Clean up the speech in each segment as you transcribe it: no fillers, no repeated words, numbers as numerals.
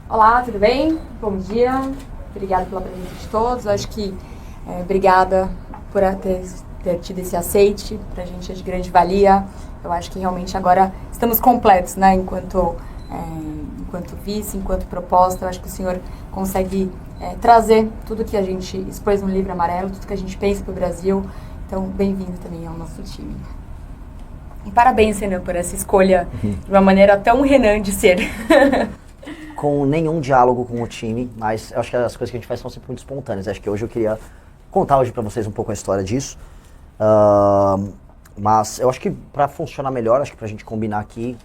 Olá, tudo bem? Bom dia. Obrigada pela presença de todos. Acho que obrigada por ter tido esse aceite. Para a gente é de grande valia. Eu acho que realmente agora estamos completos, né? Enquanto vice, enquanto proposta. Eu acho que o senhor consegue trazer tudo que a gente expôs no Livro Amarelo, tudo que a gente pensa para o Brasil. Então, bem-vindo também ao nosso time. E parabéns, Renan, por essa escolha de uma maneira tão Renan de ser. Com nenhum diálogo com o time, mas eu acho que as coisas que a gente faz são sempre muito espontâneas. Acho que hoje eu queria contar hoje para vocês um pouco a história disso. Mas eu acho que para funcionar melhor, acho que para a gente combinar aqui,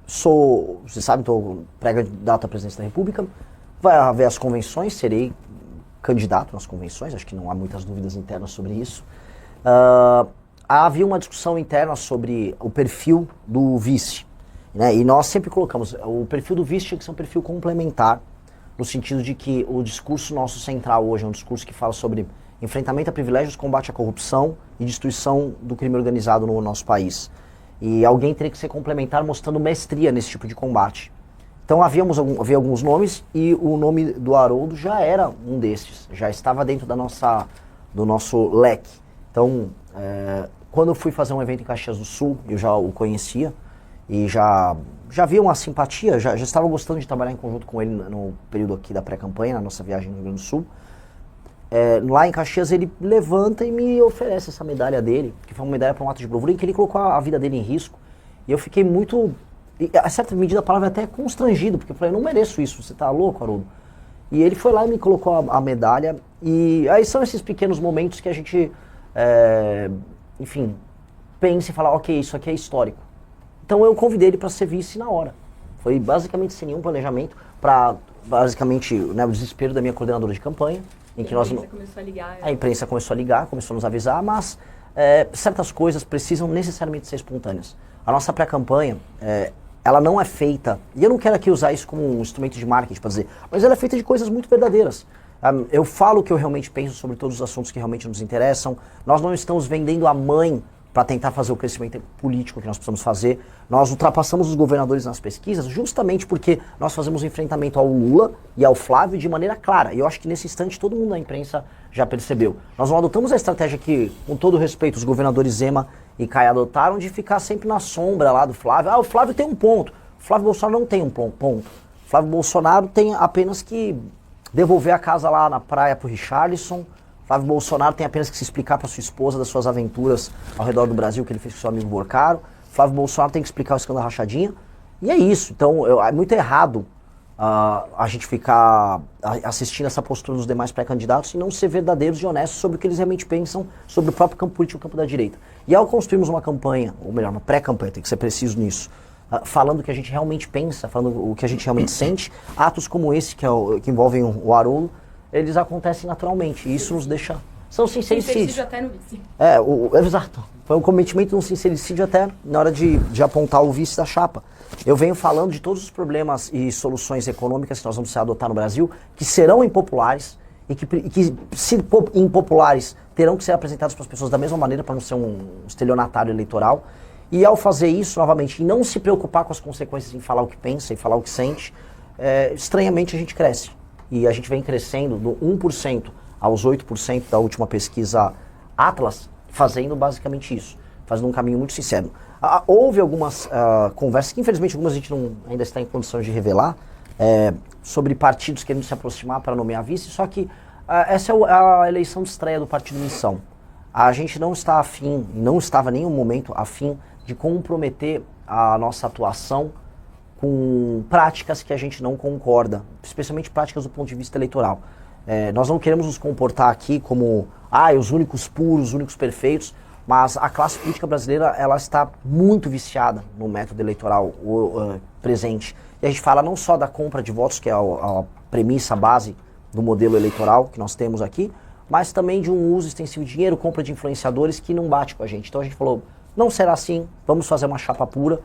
vocês sabem, estou pré-candidato à presidência da República, vai haver as convenções, serei candidato nas convenções, acho que não há muitas dúvidas internas sobre isso. Havia uma discussão interna sobre o perfil do vice, né? E nós sempre colocamos, o perfil do vice tinha que ser um perfil complementar, no sentido de que o discurso nosso central hoje é um discurso que fala sobre enfrentamento a privilégios, combate à corrupção e destruição do crime organizado no nosso país. E alguém teria que ser complementar mostrando mestria nesse tipo de combate. Então havia alguns nomes e o nome do Haroldo já era um desses, já estava dentro do nosso leque. Então, quando eu fui fazer um evento em Caxias do Sul, eu já o conhecia e já havia uma simpatia, já estava gostando de trabalhar em conjunto com ele no período aqui da pré-campanha, na nossa viagem no Rio Grande do Sul. Lá em Caxias ele levanta e me oferece essa medalha dele, que foi uma medalha para um ato de bravura em que ele colocou a vida dele em risco. E eu fiquei muito, a certa medida a palavra até constrangido, porque eu falei, eu não mereço isso, você tá louco, Haroldo? E ele foi lá e me colocou a medalha, e aí são esses pequenos momentos que a gente, enfim, pensa e fala, ok, isso aqui é histórico. Então eu convidei ele para ser vice na hora. Foi basicamente sem nenhum planejamento, para basicamente, né, o desespero da minha coordenadora de campanha, em que nós começou a ligar. A imprensa começou a ligar, começou a nos avisar, mas certas coisas precisam necessariamente ser espontâneas. A nossa pré-campanha, ela não é feita, e eu não quero aqui usar isso como um instrumento de marketing para dizer, mas ela é feita de coisas muito verdadeiras. Eu falo o que eu realmente penso sobre todos os assuntos que realmente nos interessam. Nós não estamos vendendo a mãe para tentar fazer o crescimento político que nós precisamos fazer. Nós ultrapassamos os governadores nas pesquisas justamente porque nós fazemos enfrentamento ao Lula e ao Flávio de maneira clara. E eu acho que nesse instante todo mundo na imprensa já percebeu. Nós não adotamos a estratégia que, com todo respeito, os governadores Zema e Caia adotaram de ficar sempre na sombra lá do Flávio. O Flávio tem um ponto. O Flávio Bolsonaro não tem um ponto. O Flávio Bolsonaro tem apenas que devolver a casa lá na praia pro Richarlison. Flávio Bolsonaro tem apenas que se explicar para sua esposa das suas aventuras ao redor do Brasil que ele fez com seu amigo Borcaro. Flávio Bolsonaro tem que explicar o escândalo da rachadinha. E é isso. Então, é muito errado a gente ficar assistindo essa postura dos demais pré-candidatos e não ser verdadeiros e honestos sobre o que eles realmente pensam sobre o próprio campo político e o campo da direita. E ao construirmos uma campanha, ou melhor, uma pré-campanha, tem que ser preciso nisso, falando o que a gente realmente pensa, falando o que a gente realmente sente, atos como esse, que envolvem o Haroldo, eles acontecem naturalmente, e isso nos deixa... São sincericídios. Sincericídio até no vice. Exato. Foi um cometimento de um sincericídio até na hora de apontar o vice da chapa. Eu venho falando de todos os problemas e soluções econômicas que nós vamos adotar no Brasil, que serão impopulares, e que se impopulares, terão que ser apresentados para as pessoas da mesma maneira, para não ser um estelionatário eleitoral. E ao fazer isso, novamente, e não se preocupar com as consequências em falar o que pensa e falar o que sente, estranhamente a gente cresce. E a gente vem crescendo do 1% aos 8% da última pesquisa Atlas, fazendo basicamente isso, fazendo um caminho muito sincero. Houve algumas conversas, que infelizmente algumas a gente ainda está em condições de revelar, sobre partidos querendo se aproximar para nomear vice, só que essa é a eleição de estreia do Partido Missão. A gente não está afim, não estava em nenhum momento afim de comprometer a nossa atuação com práticas que a gente não concorda, especialmente práticas do ponto de vista eleitoral. Nós não queremos nos comportar aqui como os únicos puros, os únicos perfeitos, mas a classe política brasileira ela está muito viciada no método eleitoral presente. E a gente fala não só da compra de votos, que é a premissa, a base do modelo eleitoral que nós temos aqui, mas também de um uso extensivo de dinheiro, compra de influenciadores que não bate com a gente. Então a gente falou, não será assim, vamos fazer uma chapa pura.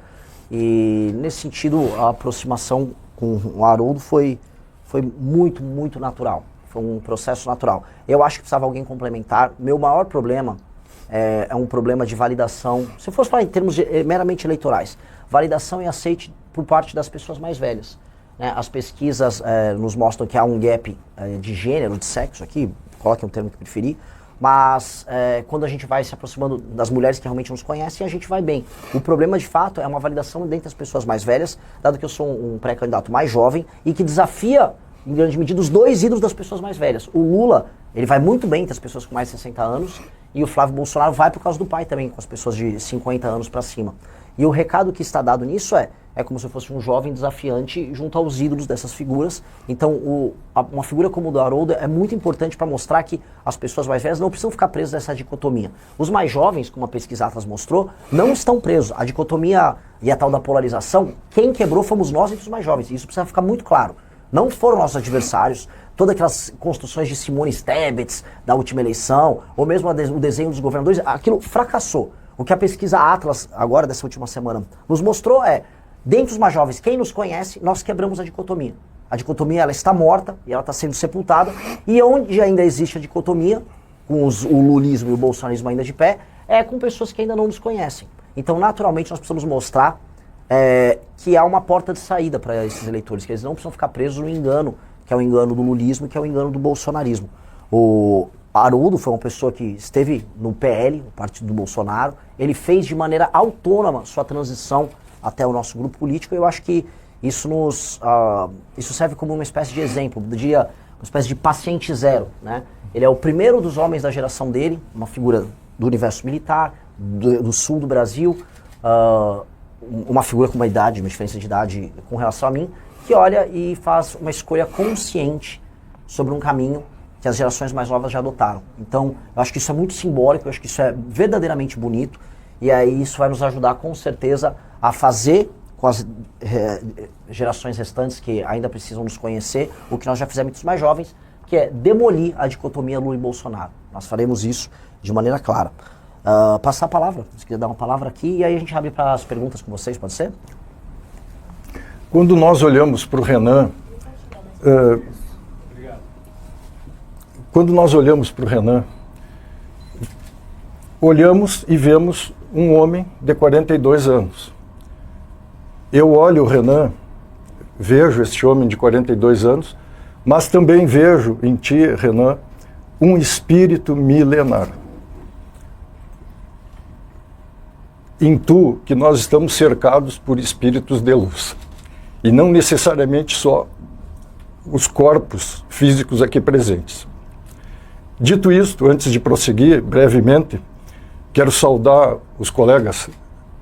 E nesse sentido, a aproximação com o Haroldo foi muito, muito natural. Foi um processo natural. Eu acho que precisava alguém complementar. Meu maior problema é um problema de validação. Se eu fosse falar em termos meramente eleitorais, validação e aceite por parte das pessoas mais velhas. né? As pesquisas nos mostram que há um gap de gênero, de sexo aqui, coloquem um termo que preferir, mas quando a gente vai se aproximando das mulheres que realmente nos conhecem, a gente vai bem. O problema, de fato, é uma validação dentre as pessoas mais velhas, dado que eu sou um pré-candidato mais jovem e que desafia, em grande medida, os dois ídolos das pessoas mais velhas. O Lula, ele vai muito bem entre as pessoas com mais de 60 anos, e o Flávio Bolsonaro vai por causa do pai também, com as pessoas de 50 anos para cima. E o recado que está dado nisso é como se eu fosse um jovem desafiante junto aos ídolos dessas figuras. Então, uma figura como o do Haroldo é muito importante para mostrar que as pessoas mais velhas não precisam ficar presas nessa dicotomia. Os mais jovens, como a pesquisa Atlas mostrou, não estão presos. A dicotomia e a tal da polarização, quem quebrou fomos nós entre os mais jovens. Isso precisa ficar muito claro. Não foram nossos adversários. Todas aquelas construções de Simone Tebet da última eleição, ou mesmo o desenho dos governadores, aquilo fracassou. O que a pesquisa Atlas, agora dessa última semana, nos mostrou dentre os mais jovens, quem nos conhece, nós quebramos a dicotomia. A dicotomia, ela está morta e ela está sendo sepultada. E onde ainda existe a dicotomia, com o lulismo e o bolsonarismo ainda de pé, é com pessoas que ainda não nos conhecem. Então, naturalmente, nós precisamos mostrar que há uma porta de saída para esses eleitores, que eles não precisam ficar presos no engano, que é o engano do lulismo, que é o engano do bolsonarismo. O Haroldo foi uma pessoa que esteve no PL, o partido do Bolsonaro. Ele fez de maneira autônoma sua transição até o nosso grupo político. Eu acho que isso isso serve como uma espécie de exemplo, eu diria uma espécie de paciente zero, né? Ele é o primeiro dos homens da geração dele, uma figura do universo militar, do sul do Brasil, uma figura com uma diferença de idade com relação a mim, que olha e faz uma escolha consciente sobre um caminho que as gerações mais novas já adotaram. Então, eu acho que isso é muito simbólico, eu acho que isso é verdadeiramente bonito, e aí isso vai nos ajudar com certeza a fazer com as gerações restantes que ainda precisam nos conhecer o que nós já fizemos com os mais jovens, que é demolir a dicotomia Lula e Bolsonaro. Nós faremos isso de maneira clara. Passar a palavra, se quiser dar uma palavra aqui, e aí a gente abre para as perguntas com vocês, pode ser? Quando nós olhamos para o Renan, olhamos e vemos um homem de 42 anos. Eu olho o Renan, vejo este homem de 42 anos, mas também vejo em ti, Renan, um espírito milenar. Intuo que nós estamos cercados por espíritos de luz. E não necessariamente só os corpos físicos aqui presentes. Dito isto, antes de prosseguir brevemente, quero saudar os colegas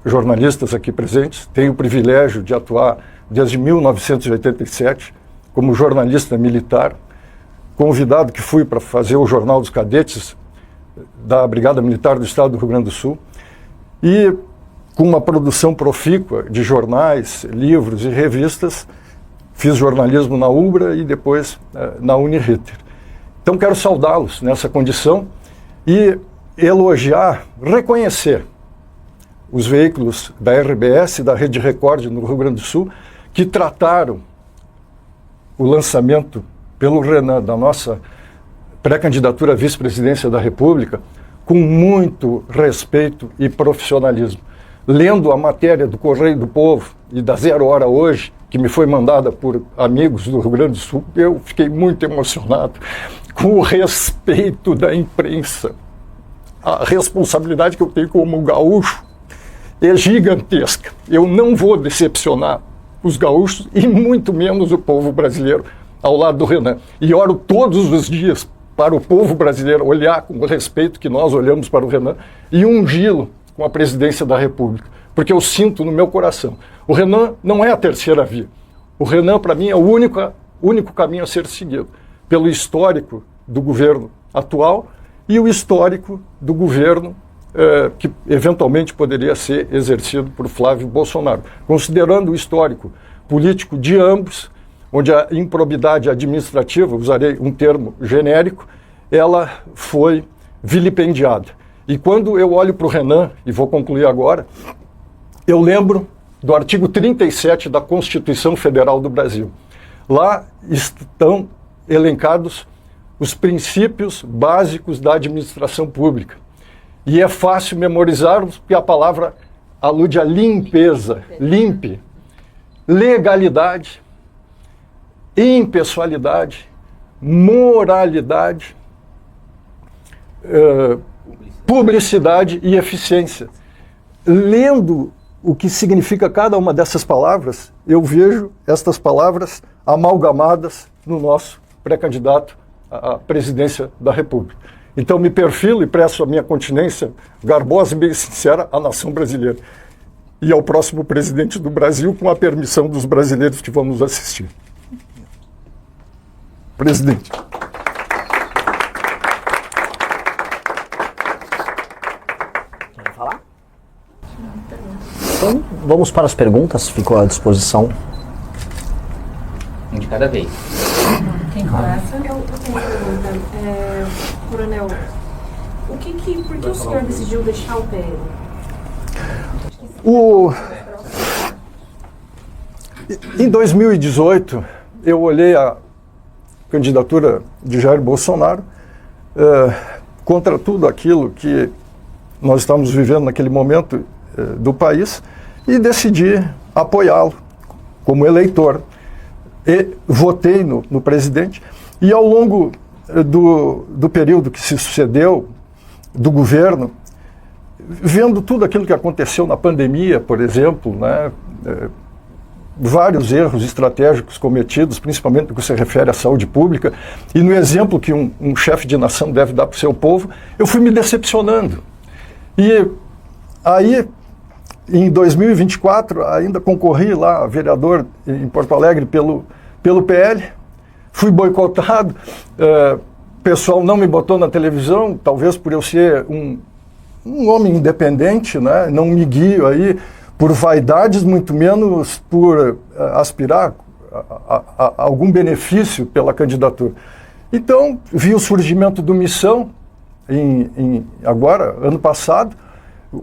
jornalistas aqui presentes. Tenho o privilégio de atuar desde 1987 como jornalista militar, convidado que fui para fazer o Jornal dos Cadetes da Brigada Militar do Estado do Rio Grande do Sul, e com uma produção profícua de jornais, livros e revistas, fiz jornalismo na UBRA e depois na Uniriter. Então quero saudá-los nessa condição e elogiar, reconhecer os veículos da RBS e da Rede Record no Rio Grande do Sul que trataram o lançamento pelo Renan da nossa pré-candidatura à vice-presidência da República com muito respeito e profissionalismo. Lendo a matéria do Correio do Povo e da Zero Hora Hoje, que me foi mandada por amigos do Rio Grande do Sul, eu fiquei muito emocionado com o respeito da imprensa. A responsabilidade que eu tenho como gaúcho é gigantesca. Eu não vou decepcionar os gaúchos e muito menos o povo brasileiro ao lado do Renan. E oro todos os dias para o povo brasileiro olhar com o respeito que nós olhamos para o Renan e ungí-lo com a presidência da República, porque eu sinto no meu coração. O Renan não é a terceira via. O Renan, para mim, é o único caminho a ser seguido, pelo histórico do governo atual e o histórico do governo que eventualmente poderia ser exercido por Flávio Bolsonaro. Considerando o histórico político de ambos, onde a improbidade administrativa, usarei um termo genérico, ela foi vilipendiada. E quando eu olho para o Renan, e vou concluir agora, eu lembro do artigo 37 da Constituição Federal do Brasil. Lá estão elencados os princípios básicos da administração pública. E é fácil memorizarmos, porque a palavra alude à limpeza, limpe, legalidade, impessoalidade, moralidade, publicidade e eficiência. Lendo o que significa cada uma dessas palavras, eu vejo estas palavras amalgamadas no nosso pré-candidato à presidência da República. Então me perfilo e presto a minha continência garbosa e bem sincera à nação brasileira e ao próximo presidente do Brasil, com a permissão dos brasileiros que vão nos assistir. Presidente. Quer falar? Então, vamos para as perguntas, ficou à disposição. Um de cada vez. Quem começa? Eu tenho uma pergunta. Coronel, por que o senhor decidiu deixar o PL? Em 2018, eu olhei a candidatura de Jair Bolsonaro contra tudo aquilo que nós estamos vivendo naquele momento do país e decidi apoiá-lo como eleitor. E votei no presidente e ao longo do período que se sucedeu do governo, vendo tudo aquilo que aconteceu na pandemia, por exemplo, né, vários erros estratégicos cometidos, principalmente no que se refere à saúde pública, e no exemplo que um chefe de nação deve dar para o seu povo, eu fui me decepcionando. E aí, em 2024, ainda concorri lá a vereador em Porto Alegre pelo PL, fui boicotado, o pessoal não me botou na televisão, talvez por eu ser um homem independente, né? Não me guio aí por vaidades, muito menos por aspirar a algum benefício pela candidatura. Então, vi o surgimento do Missão, agora, ano passado,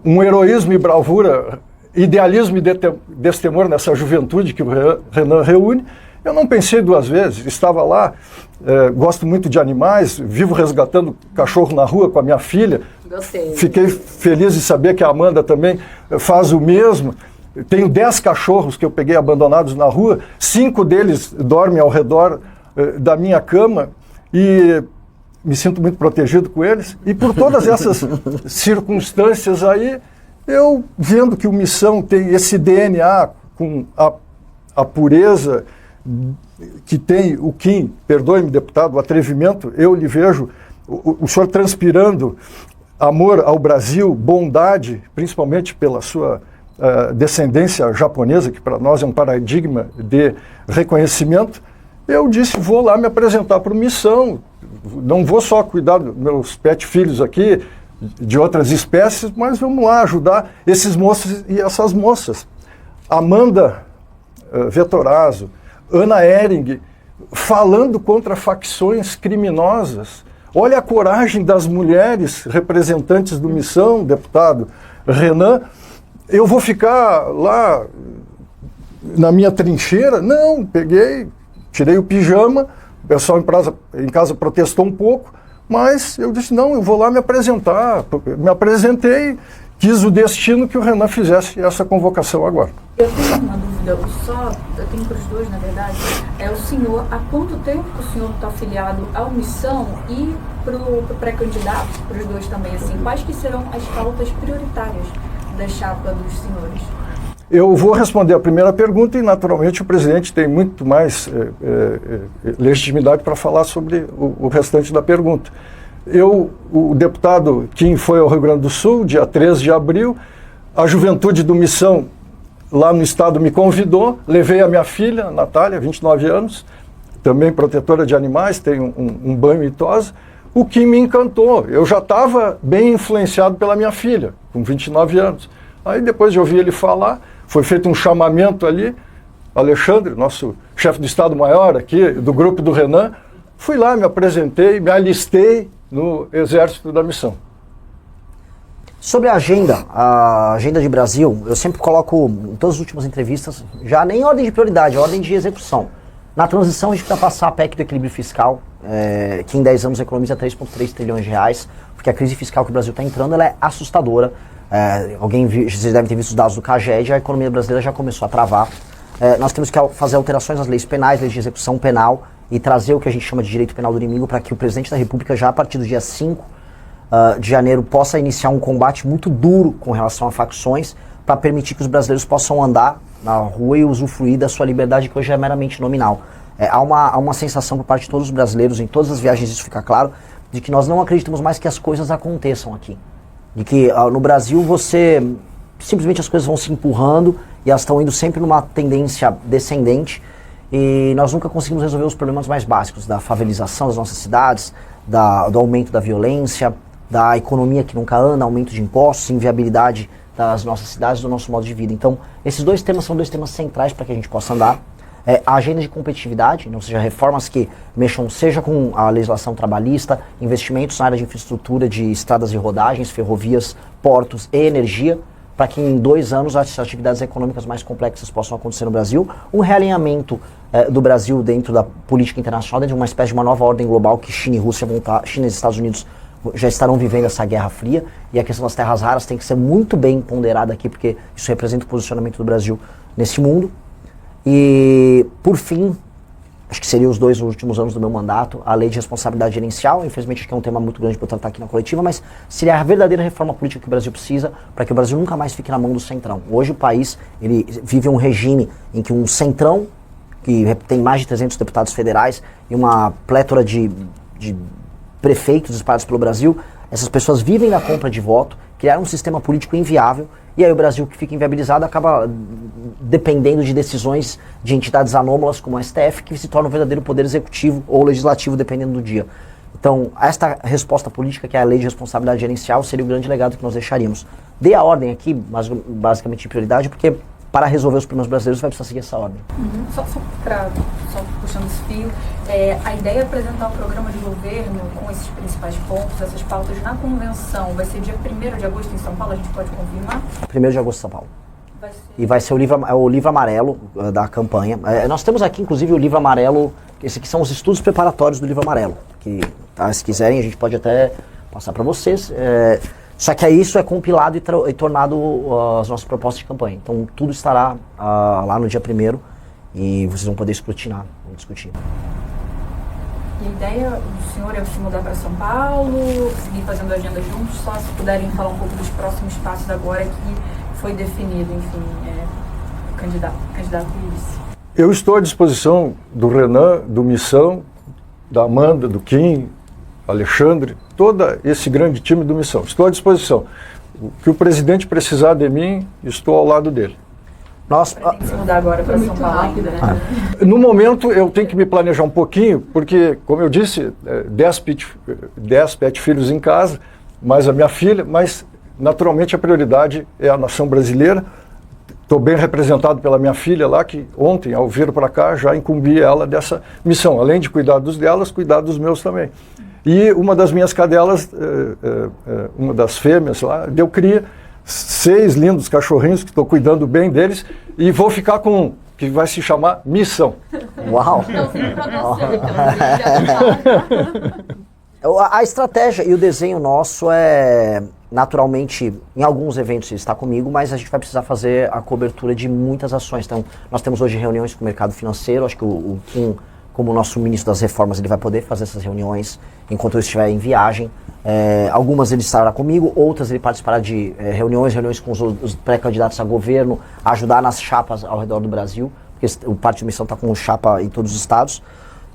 um heroísmo e bravura, idealismo e destemor nessa juventude que o Renan reúne. Eu não pensei duas vezes, estava lá, gosto muito de animais, vivo resgatando cachorro na rua com a minha filha. Gostei. Fiquei feliz de saber que a Amanda também faz o mesmo. Tenho 10 cachorros que eu peguei abandonados na rua, 5 deles dormem ao redor da minha cama e me sinto muito protegido com eles. E por todas essas circunstâncias aí, eu vendo que o Missão tem esse DNA com a pureza que tem o Kim, perdoe-me, deputado, o atrevimento, eu lhe vejo o senhor transpirando amor ao Brasil, bondade, principalmente pela sua descendência japonesa, que para nós é um paradigma de reconhecimento. Eu disse, vou lá me apresentar para o Missão, não vou só cuidar dos meus pet filhos aqui, de outras espécies, mas vamos lá ajudar esses moços e essas moças. Amanda Vettorazzo, Ana Ehring, falando contra facções criminosas. Olha a coragem das mulheres representantes do Missão, deputado Renan. Eu vou ficar lá na minha trincheira? Não, peguei, tirei o pijama, o pessoal em casa protestou um pouco, mas eu disse, não, eu vou lá me apresentar. Me apresentei, quis o destino que o Renan fizesse essa convocação agora. Eu tenho uma dúvida, eu tenho para os dois, na verdade, o senhor, há quanto tempo que o senhor está afiliado à Missão e para o pré-candidato, para os dois também, assim, quais que serão as pautas prioritárias da chapa dos senhores? Eu vou responder a primeira pergunta e, naturalmente, o presidente tem muito mais legitimidade para falar sobre o restante da pergunta. O deputado Kim foi ao Rio Grande do Sul, dia 13 de abril, a juventude do Missão lá no estado me convidou, levei a minha filha, Natália, 29 anos, também protetora de animais, tem um banho e tosa. O que me encantou, eu já estava bem influenciado pela minha filha, com 29 anos. Aí depois de ouvir ele falar, foi feito um chamamento ali, Alexandre, nosso chefe do Estado-Maior aqui, do grupo do Renan, fui lá, me apresentei, me alistei no Exército da Missão. Sobre a agenda de Brasil, eu sempre coloco em todas as últimas entrevistas, já nem em ordem de prioridade, ordem de execução. Na transição a gente vai passar a PEC do equilíbrio fiscal, que em 10 anos economiza 3,3 trilhões de reais, porque a crise fiscal que o Brasil está entrando ela é assustadora. Vocês devem ter visto os dados do CAGED, a economia brasileira já começou a travar. nós temos que fazer alterações nas leis penais, leis de execução penal, e trazer o que a gente chama de direito penal do inimigo para que o presidente da República, já a partir do dia 5 de janeiro, possa iniciar um combate muito duro com relação a facções, para permitir que os brasileiros possam andar na rua e usufruir da sua liberdade, que hoje é meramente nominal. Há uma sensação por parte de todos os brasileiros, em todas as viagens isso fica claro, de que nós não acreditamos mais que as coisas aconteçam aqui. De que no Brasil simplesmente as coisas vão se empurrando e elas estão indo sempre numa tendência descendente, e nós nunca conseguimos resolver os problemas mais básicos da favelização das nossas cidades, do aumento da violência, da economia que nunca anda, aumento de impostos, inviabilidade das nossas cidades, do nosso modo de vida. Então, esses dois temas são dois temas centrais para que a gente possa andar. A agenda de competitividade, ou seja, reformas que mexam seja com a legislação trabalhista, investimentos na área de infraestrutura, de estradas de rodagens, ferrovias, portos e energia, para que em 2 anos as atividades econômicas mais complexas possam acontecer no Brasil, um realinhamento do Brasil dentro da política internacional, dentro de uma espécie de uma nova ordem global que China e Rússia China e Estados Unidos já estarão vivendo essa guerra fria, e a questão das terras raras tem que ser muito bem ponderada aqui, porque isso representa o posicionamento do Brasil nesse mundo. E, por fim, acho que seriam os 2 últimos anos do meu mandato, a lei de responsabilidade gerencial. Infelizmente, acho que é um tema muito grande para eu tratar aqui na coletiva, mas seria a verdadeira reforma política que o Brasil precisa para que o Brasil nunca mais fique na mão do centrão. Hoje o país ele vive um regime em que um centrão, que tem mais de 300 deputados federais e uma plétora de prefeitos espalhados pelo Brasil, essas pessoas vivem da compra de voto, criaram um sistema político inviável, e aí o Brasil, que fica inviabilizado, acaba dependendo de decisões de entidades anômalas como a STF, que se torna um verdadeiro poder executivo ou legislativo, dependendo do dia. Então, esta resposta política, que é a lei de responsabilidade gerencial, seria o grande legado que nós deixaríamos. Dei a ordem aqui, basicamente em prioridade, porque para resolver os problemas brasileiros vai precisar seguir essa ordem. Só puxando esse fio, a ideia é apresentar o programa de governo com esses principais pontos, essas pautas na convenção. Vai ser dia 1º de agosto em São Paulo, a gente pode confirmar? 1º de agosto em São Paulo. Vai ser... E vai ser o livro amarelo da campanha. Nós temos aqui, inclusive, o livro amarelo, esse aqui são os estudos preparatórios do livro amarelo, que, se quiserem, a gente pode até passar para vocês. Só que aí isso é compilado e tornado as nossas propostas de campanha. Então tudo estará lá no dia 1º e vocês vão poder escrutinar, vamos discutir. E a ideia do senhor é se mudar para São Paulo, seguir fazendo a agenda juntos, só se puderem falar um pouco dos próximos passos agora que foi definido, enfim, candidato a vice. Eu estou à disposição do Renan, do Missão, da Amanda, do Kim, Alexandre, todo esse grande time do Missão. Estou à disposição. O que o presidente precisar de mim, estou ao lado dele. Tem que se mudar agora para São Paulo ainda, né? No momento, eu tenho que me planejar um pouquinho, porque, como eu disse, 10 pet filhos em casa, mais a minha filha, mas, naturalmente, a prioridade é a nação brasileira. Estou bem representado pela minha filha lá, que ontem, ao vir para cá, já incumbi ela dessa missão. Além de cuidar dos delas, cuidar dos meus também. E uma das minhas cadelas, uma das fêmeas lá, deu cria, 6 lindos cachorrinhos, que estou cuidando bem deles, e vou ficar com um, que vai se chamar Missão. Uau! A estratégia e o desenho nosso é, naturalmente, em alguns eventos está comigo, mas a gente vai precisar fazer a cobertura de muitas ações. Então, nós temos hoje reuniões com o mercado financeiro, acho que o Kim, como nosso ministro das reformas, ele vai poder fazer essas reuniões enquanto eu estiver em viagem. Algumas ele estará comigo, outras ele participará de reuniões com os pré-candidatos a governo, ajudar nas chapas ao redor do Brasil, porque o Partido Missão está com chapa em todos os estados.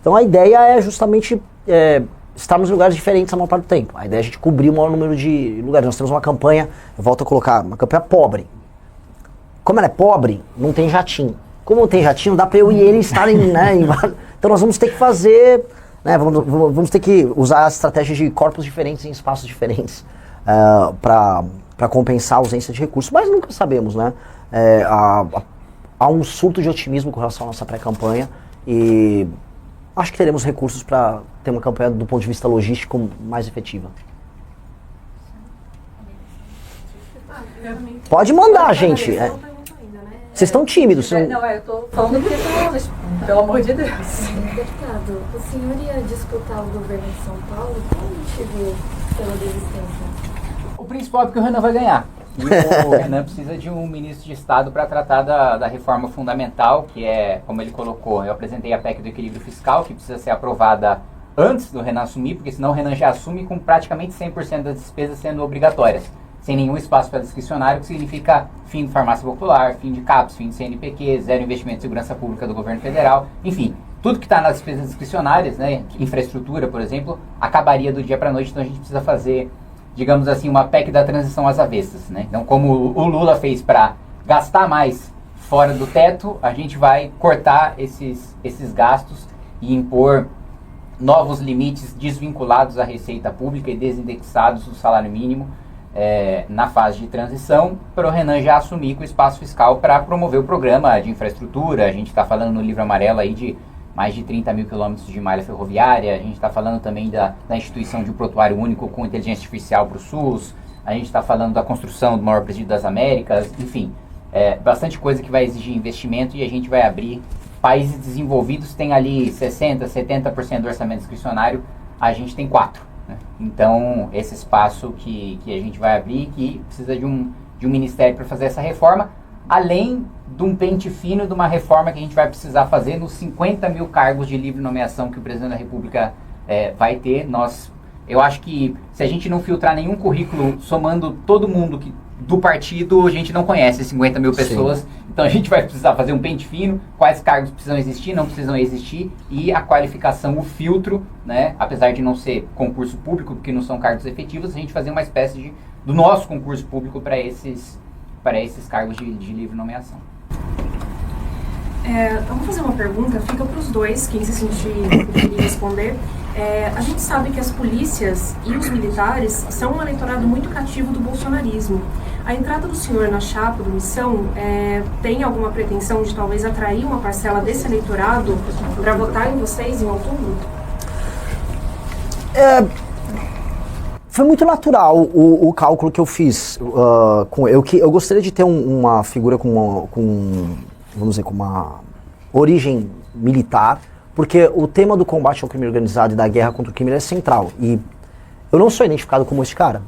Então a ideia é justamente estarmos em lugares diferentes a maior parte do tempo. A ideia é a gente cobrir o maior número de lugares. Nós temos uma campanha, eu volto a colocar, uma campanha pobre. Como ela é pobre, não tem jatinho. Como não tem jatinho, dá para eu e ele estarem, né, então nós vamos ter que fazer, né, vamos ter que usar estratégias de corpos diferentes em espaços diferentes para compensar a ausência de recursos, mas nunca sabemos, né? Há um surto de otimismo com relação à nossa pré-campanha e acho que teremos recursos para ter uma campanha do ponto de vista logístico mais efetiva. Pode mandar, gente. Vocês estão tímidos. Não, eu tô falando porque pelo amor de Deus. Deputado, o senhor ia disputar o governo de São Paulo? Qual o motivo pela desistência? O principal é porque o Renan vai ganhar. E o Renan precisa de um ministro de Estado para tratar da reforma fundamental, que é, como ele colocou, eu apresentei a PEC do equilíbrio fiscal, que precisa ser aprovada antes do Renan assumir, porque senão o Renan já assume com praticamente 100% das despesas sendo obrigatórias, sem nenhum espaço para discricionário, que significa fim de farmácia popular, fim de CAPES, fim de CNPq, zero investimento em segurança pública do governo federal, enfim, tudo que está nas despesas discricionárias, né, infraestrutura, por exemplo, acabaria do dia para a noite, então a gente precisa fazer, digamos assim, uma PEC da transição às avessas, né? Então, como o Lula fez para gastar mais fora do teto, a gente vai cortar esses gastos e impor novos limites desvinculados à receita pública e desindexados do salário mínimo na fase de transição, para o Renan já assumir com o espaço fiscal para promover o programa de infraestrutura. A gente está falando no livro amarelo aí de mais de 30 mil quilômetros de malha ferroviária, a gente está falando também da instituição de um portuário único com inteligência artificial para o SUS, a gente está falando da construção do maior presídio das Américas, enfim, bastante coisa que vai exigir investimento, e a gente vai abrir. Países desenvolvidos têm ali 60%, 70% do orçamento discricionário, a gente tem 4%. Né? Então, esse espaço que a gente vai abrir, que precisa de um ministério para fazer essa reforma, além de um pente fino de uma reforma que a gente vai precisar fazer nos 50 mil cargos de livre nomeação que o presidente da República vai ter. Eu acho que se a gente não filtrar nenhum currículo somando todo mundo do partido, a gente não conhece 50 mil pessoas. Sim. Então a gente vai precisar fazer um pente fino, quais cargos precisam existir, não precisam existir, e a qualificação, o filtro, né, apesar de não ser concurso público, porque não são cargos efetivos, a gente fazer uma espécie do nosso concurso público para esses cargos de livre nomeação. Eu vou fazer uma pergunta, fica para os dois, quem se sentir responder. A gente sabe que as polícias e os militares são um eleitorado muito cativo do bolsonarismo. A entrada do senhor na chapa do Missão tem alguma pretensão de talvez atrair uma parcela desse eleitorado para votar em vocês em outubro? Foi muito natural o cálculo que eu fiz. Eu gostaria de ter uma figura com vamos dizer, com uma origem militar, porque o tema do combate ao crime organizado e da guerra contra o crime é central. E eu não sou identificado como esse cara.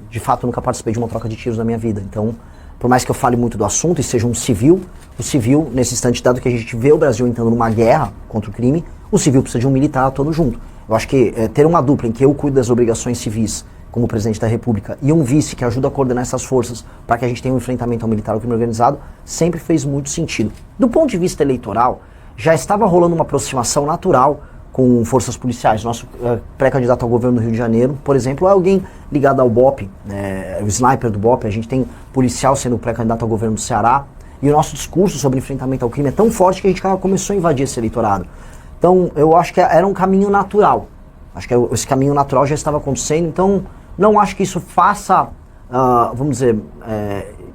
De fato, nunca participei de uma troca de tiros na minha vida. Então, por mais que eu fale muito do assunto e seja um civil, o civil, nesse instante, dado que a gente vê o Brasil entrando numa guerra contra o crime, o civil precisa de um militar atuando junto. Eu acho que ter uma dupla em que eu cuido das obrigações civis como presidente da República e um vice que ajuda a coordenar essas forças para que a gente tenha um enfrentamento ao militar ao crime organizado, sempre fez muito sentido. Do ponto de vista eleitoral, já estava rolando uma aproximação natural com forças policiais. Nosso pré-candidato ao governo do Rio de Janeiro, por exemplo, é alguém ligado ao BOPE, o sniper do BOPE. A gente tem policial sendo pré-candidato ao governo do Ceará, e o nosso discurso sobre enfrentamento ao crime é tão forte que a gente começou a invadir esse eleitorado. Então, eu acho que era um caminho natural. Acho que esse caminho natural já estava acontecendo, então não acho que isso faça, vamos dizer,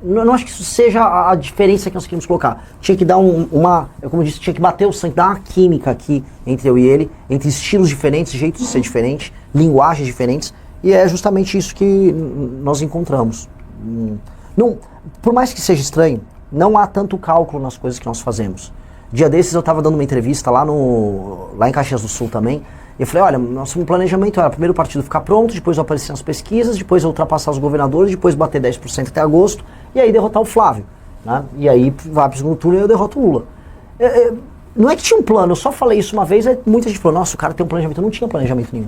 não acho que isso seja a diferença que nós queremos colocar. Tinha que dar como eu disse, tinha que bater o sangue, dar uma química aqui entre eu e ele, entre estilos diferentes, jeitos de ser diferentes, linguagens diferentes, e é justamente isso que nós encontramos. Por mais que seja estranho, não há tanto cálculo nas coisas que nós fazemos. Dia desses eu estava dando uma entrevista lá em Caxias do Sul também, e eu falei, olha, nosso planejamento era primeiro o partido ficar pronto, depois eu aparecer nas pesquisas, depois eu ultrapassar os governadores, depois bater 10% até agosto, e aí derrotar o Flávio, né? E aí vai para o segundo turno e eu derroto o Lula. Não é que tinha um plano, eu só falei isso uma vez, aí muita gente falou, nossa, o cara tem um planejamento. Eu não tinha planejamento nenhum.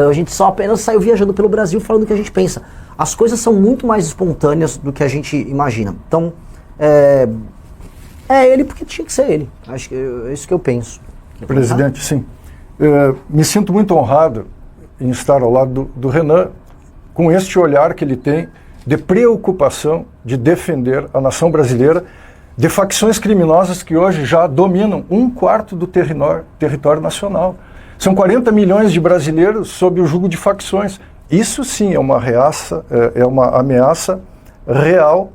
A gente só apenas saiu viajando pelo Brasil falando o que a gente pensa. As coisas são muito mais espontâneas do que a gente imagina. Então, é ele porque tinha que ser ele. Acho que é isso que eu penso. Presidente, sim. Me sinto muito honrado em estar ao lado do Renan, com este olhar que ele tem de preocupação de defender a nação brasileira de facções criminosas que hoje já dominam 1/4 do território nacional. São 40 milhões de brasileiros sob o jugo de facções. Isso sim é uma ameaça real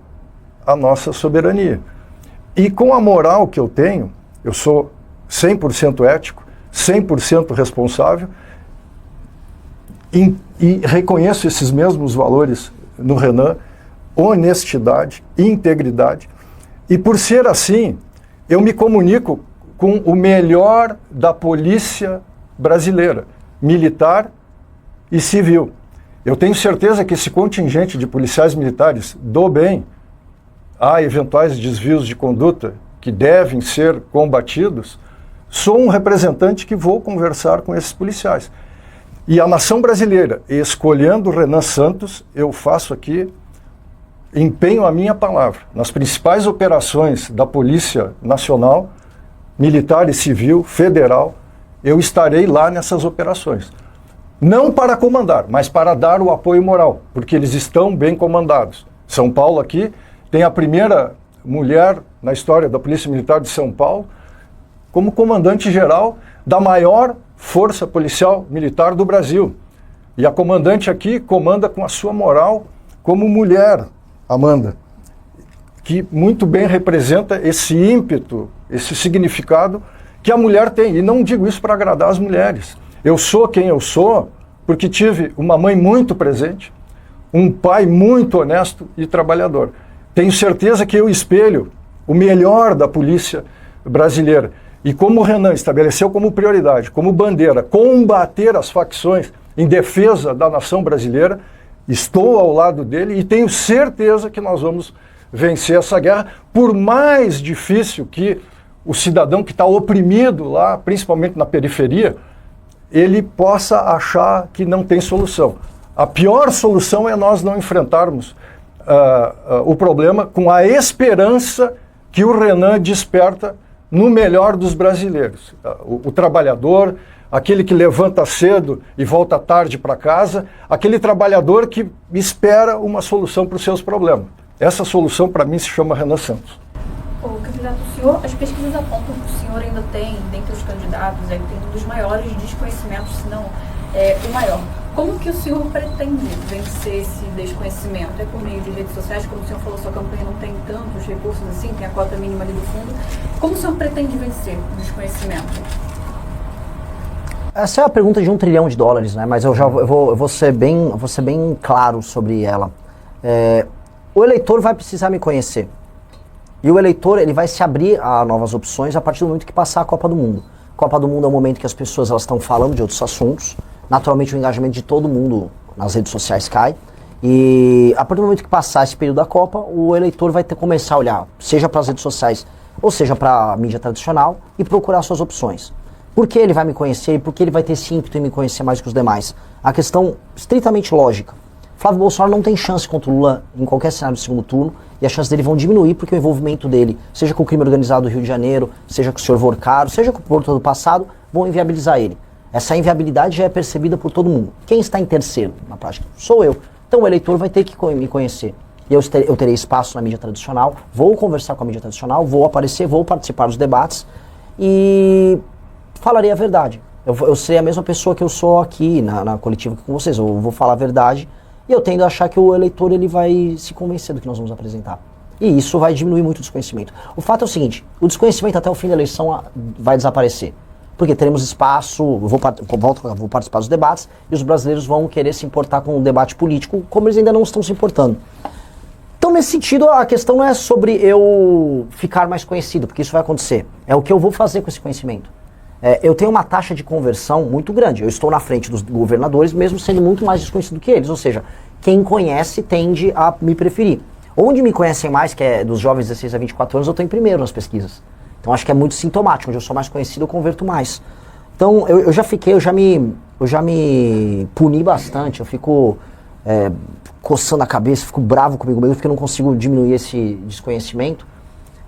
à nossa soberania. E com a moral que eu tenho, eu sou 100% ético, 100% responsável, e reconheço esses mesmos valores no Renan, honestidade, integridade, e por ser assim, eu me comunico com o melhor da polícia brasileira, militar e civil. Eu tenho certeza que esse contingente de policiais militares do bem, há eventuais desvios de conduta que devem ser combatidos, sou um representante que vou conversar com esses policiais. E a nação brasileira, escolhendo Renan Santos, eu faço aqui, empenho a minha palavra. Nas principais operações da Polícia Nacional, militar e civil, federal, eu estarei lá nessas operações. Não para comandar, mas para dar o apoio moral, porque eles estão bem comandados. São Paulo aqui tem a primeira mulher na história da Polícia Militar de São Paulo como comandante-geral da maior força policial militar do Brasil. E a comandante aqui comanda com a sua moral como mulher, Amanda, que muito bem representa esse ímpeto, esse significado que a mulher tem. E não digo isso para agradar as mulheres. Eu sou quem eu sou porque tive uma mãe muito presente, um pai muito honesto e trabalhador. Tenho certeza que eu espelho o melhor da polícia brasileira. E como o Renan estabeleceu como prioridade, como bandeira, combater as facções em defesa da nação brasileira, estou ao lado dele e tenho certeza que nós vamos vencer essa guerra, por mais difícil que o cidadão que está oprimido lá, principalmente na periferia, ele possa achar que não tem solução. A pior solução é nós não enfrentarmos o problema com a esperança que o Renan desperta no melhor dos brasileiros. O trabalhador, aquele que levanta cedo e volta tarde para casa, aquele trabalhador que espera uma solução para os seus problemas. Essa solução, para mim, se chama Renan Santos. Ô, candidato, o senhor, as pesquisas apontam que o senhor ainda tem, dentre os candidatos, tem um dos maiores desconhecimentos, se não o maior. Como que o senhor pretende vencer esse desconhecimento? É por meio de redes sociais? Como o senhor falou, sua campanha não tem tantos recursos assim, tem a cota mínima ali do fundo. Como o senhor pretende vencer o desconhecimento? Essa é a pergunta de $1 trilhão, né? Mas eu vou ser bem claro sobre ela. O eleitor vai precisar me conhecer. E o eleitor, ele vai se abrir a novas opções a partir do momento que passar a Copa do Mundo. Copa do Mundo é um momento que as pessoas estão falando de outros assuntos. Naturalmente o engajamento de todo mundo nas redes sociais cai. E a partir do momento que passar esse período da Copa, o eleitor vai ter que começar a olhar, seja para as redes sociais ou seja para a mídia tradicional, e procurar suas opções. Por que ele vai me conhecer e por que ele vai ter esse ímpeto em me conhecer mais que os demais? A questão estritamente lógica. Flávio Bolsonaro não tem chance contra o Lula em qualquer cenário do segundo turno, e as chances dele vão diminuir porque o envolvimento dele, seja com o crime organizado do Rio de Janeiro, seja com o senhor Vorcaro, seja com o Porto do passado, vão inviabilizar ele. Essa inviabilidade já é percebida por todo mundo. Quem está em terceiro, na prática? Sou eu. Então o eleitor vai ter que me conhecer. E eu terei espaço na mídia tradicional, vou conversar com a mídia tradicional, vou aparecer, vou participar dos debates e falarei a verdade. Eu serei a mesma pessoa que eu sou aqui na coletiva com vocês. Eu vou falar a verdade. E eu tendo a achar que o eleitor ele vai se convencer do que nós vamos apresentar. E isso vai diminuir muito o desconhecimento. O fato é o seguinte, o desconhecimento até o fim da eleição vai desaparecer. Porque teremos espaço, vou participar dos debates, e os brasileiros vão querer se importar com o debate político, como eles ainda não estão se importando. Então, nesse sentido, a questão não é sobre eu ficar mais conhecido, porque isso vai acontecer. É o que eu vou fazer com esse conhecimento. Eu tenho uma taxa de conversão muito grande. Eu estou na frente dos governadores, mesmo sendo muito mais desconhecido que eles. Ou seja, quem conhece tende a me preferir. Onde me conhecem mais, que é dos jovens 16 a 24 anos, eu estou em primeiro nas pesquisas. Então acho que é muito sintomático. Onde eu sou mais conhecido, eu converto mais. Então eu já me puni bastante. Eu fico coçando a cabeça, fico bravo comigo mesmo, porque eu não consigo diminuir esse desconhecimento.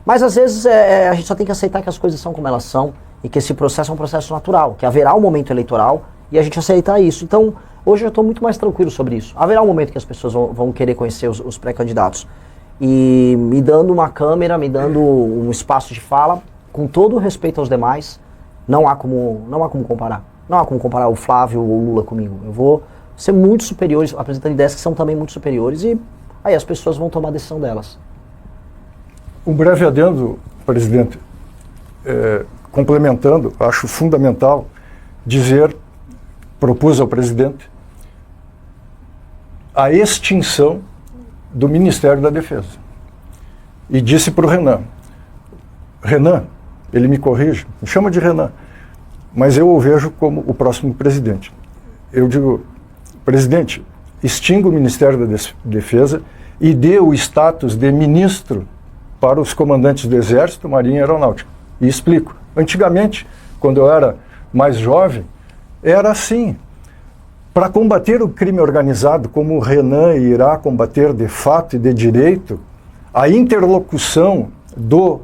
Mas às vezes a gente só tem que aceitar que as coisas são como elas são. E que esse processo é um processo natural, que haverá um momento eleitoral e a gente aceitar isso. Então, hoje eu estou muito mais tranquilo sobre isso. Haverá um momento que as pessoas vão querer conhecer os pré-candidatos. E me dando uma câmera, me dando um espaço de fala, com todo o respeito aos demais, não há como comparar. Não há como comparar o Flávio ou o Lula comigo. Eu vou ser muito superiores, apresentando ideias que são também muito superiores, e aí as pessoas vão tomar a decisão delas. Um breve adendo, presidente. Complementando, acho fundamental propus ao presidente a extinção do Ministério da Defesa. E disse para o Renan, ele me corrige, me chama de Renan, mas eu o vejo como o próximo presidente. Eu digo, presidente, extinga o Ministério da Defesa e dê o status de ministro para os comandantes do Exército, Marinha e Aeronáutica. E explico. Antigamente, quando eu era mais jovem, era assim. Para combater o crime organizado, como o Renan irá combater de fato e de direito, a interlocução do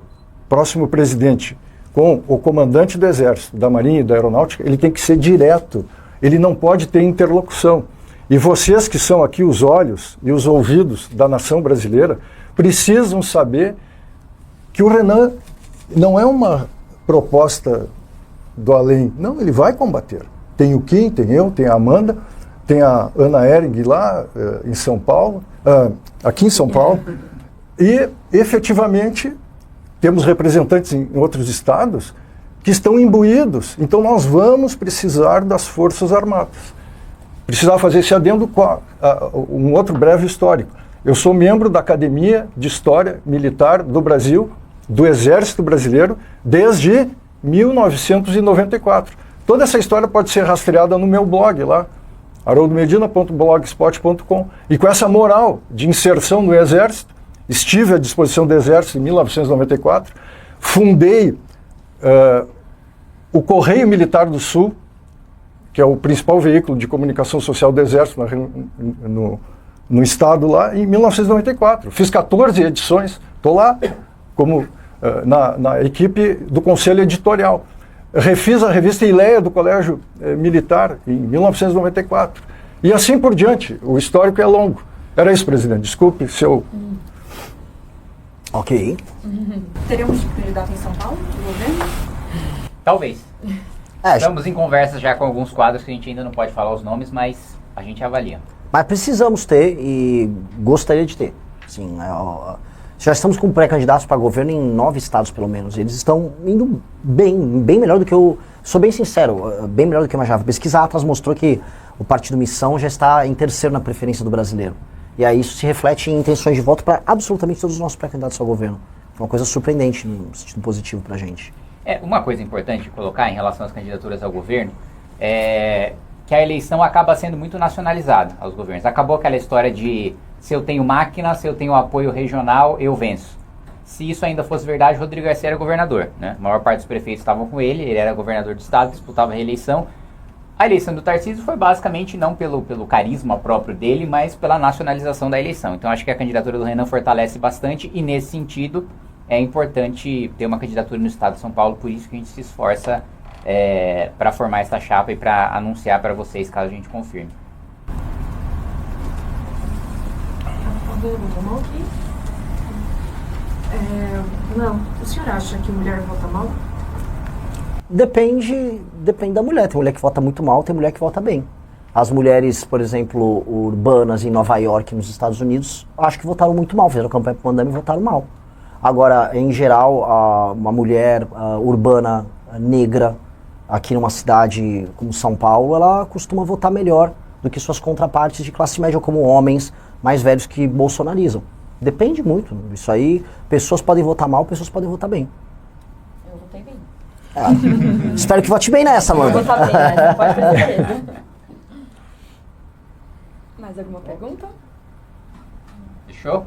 próximo presidente com o comandante do Exército, da Marinha e da Aeronáutica, ele tem que ser direto. Ele não pode ter interlocução. E vocês que são aqui os olhos e os ouvidos da nação brasileira, precisam saber que o Renan não é uma proposta do além. Não, ele vai combater. Tem o Kim, tem eu, tem a Amanda, tem a Ana Ehring lá em São Paulo, aqui em São Paulo, e efetivamente temos representantes em outros estados que estão imbuídos. Então nós vamos precisar das Forças Armadas. Precisava fazer esse adendo com um outro breve histórico. Eu sou membro da Academia de História Militar do Brasil, do Exército Brasileiro, desde 1994. Toda essa história pode ser rastreada no meu blog lá, haroldomedina.blogspot.com. E com essa moral de inserção no Exército, estive à disposição do Exército em 1994, fundei o Correio Militar do Sul, que é o principal veículo de comunicação social do Exército no estado lá, em 1994. Fiz 14 edições, estou lá como na equipe do Conselho Editorial. Refiz a revista Ileia do Colégio Militar em 1994. E assim por diante. O histórico é longo. Era isso, presidente. Desculpe se eu... Ok. Teremos candidato em São Paulo, do governo? Talvez. Estamos em conversas já com alguns quadros que a gente ainda não pode falar os nomes, mas a gente avalia. Mas precisamos ter e gostaria de ter. Sim, já estamos com pré-candidatos para governo em 9 estados, pelo menos. Eles estão indo bem melhor do que eu... Sou bem sincero, bem melhor do que eu imaginava. A pesquisa Atlas mostrou que o Partido Missão já está em terceiro na preferência do brasileiro. E aí isso se reflete em intenções de voto para absolutamente todos os nossos pré-candidatos ao governo. Foi uma coisa surpreendente, no sentido positivo para a gente. Uma coisa importante de colocar em relação às candidaturas ao governo é que a eleição acaba sendo muito nacionalizada aos governos. Acabou aquela história de se eu tenho máquina, se eu tenho apoio regional, eu venço. Se isso ainda fosse verdade, Rodrigo Garcia era governador, né? A maior parte dos prefeitos estavam com ele era governador do estado, disputava a reeleição. A eleição do Tarcísio foi basicamente não pelo carisma próprio dele, mas pela nacionalização da eleição. Então acho que a candidatura do Renan fortalece bastante e nesse sentido é importante ter uma candidatura no estado de São Paulo, por isso que a gente se esforça para formar essa chapa e para anunciar para vocês caso a gente confirme. Vamos aqui. Não, o senhor acha que mulher vota mal? Depende da mulher. Tem mulher que vota muito mal, tem mulher que vota bem. As mulheres, por exemplo, urbanas em Nova York, nos Estados Unidos, acho que votaram muito mal, fizeram campanha para o Mandame e votaram mal. Agora, em geral, uma mulher urbana negra aqui numa cidade como São Paulo, ela costuma votar melhor do que suas contrapartes de classe média, como homens mais velhos que bolsonarizam. Depende muito. Isso aí, pessoas podem votar mal, pessoas podem votar bem. Eu votei bem. Espero que vote bem nessa, mano. Eu vou votar bem, né? Pode ter certeza. Mais alguma pergunta? Fechou?